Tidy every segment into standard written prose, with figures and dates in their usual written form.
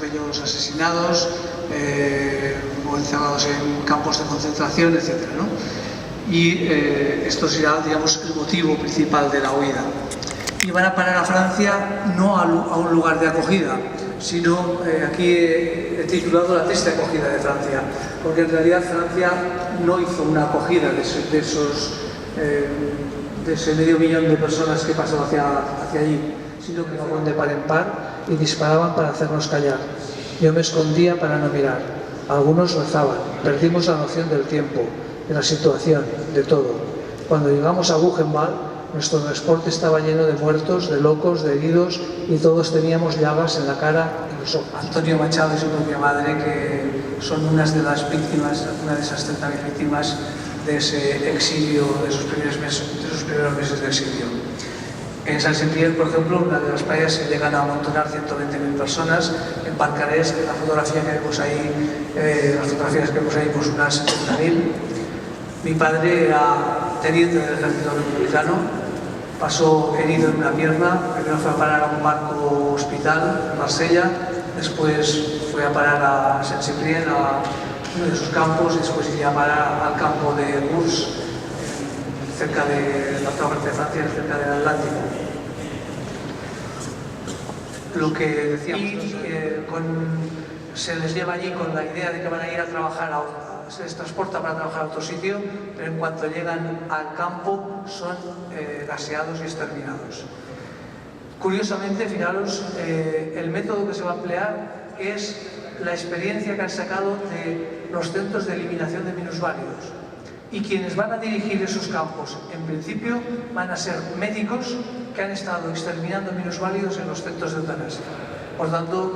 de ellos asesinados o encerrados en campos de concentración, etc., ¿no? Y esto será, digamos, el motivo principal de la huida. Y van a parar a Francia no a un lugar de acogida, sino aquí he titulado La triste acogida de Francia, porque en realidad Francia no hizo una acogida de ese medio millón de personas que pasó hacia allí, sino que fueron de par en par y disparaban para hacernos callar. Yo me escondía para no mirar. Algunos rezaban. Perdimos la noción del tiempo, de la situación, de todo. Cuando llegamos a Buchenwald, nuestro transporte estaba lleno de muertos, de locos, de heridos, y todos teníamos llagas en la cara y los ojos. Antonio Machado y su propia madre, que son unas de las víctimas, una de esas 30.000 víctimas de ese exilio, de esos primeros meses de exilio. En Saint-Cyprien, por ejemplo, una de las playas se llegan a amontonar 120.000 personas. En Barcarès, en la fotografía que vemos ahí, pues unas 70.000. Mi padre era teniente del ejército republicano, pasó herido en una pierna, primero fue a parar a un barco hospital en Marsella, después fue a parar a Saint-Cyprien, a uno de sus campos, y después iría a parar al campo de Gurs, cerca de la otra parte de Francia, cerca del Atlántico. Lo que decíamos, se les lleva allí con la idea de que van a ir a trabajar, se les transporta para trabajar a otro sitio, pero en cuanto llegan al campo son gaseados y exterminados. Curiosamente, fijaros, el método que se va a emplear es la experiencia que han sacado de los centros de eliminación de minusválidos. Y quienes van a dirigir esos campos, en principio, van a ser médicos que han estado exterminando minusválidos en los centros de eutanasia. Por tanto,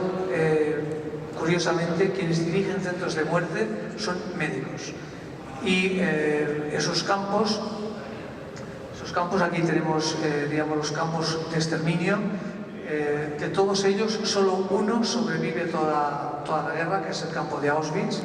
curiosamente, quienes dirigen centros de muerte son médicos. Y esos campos, aquí tenemos, digamos, los campos de exterminio. De todos ellos, solo uno sobrevive toda la guerra, que es el campo de Auschwitz.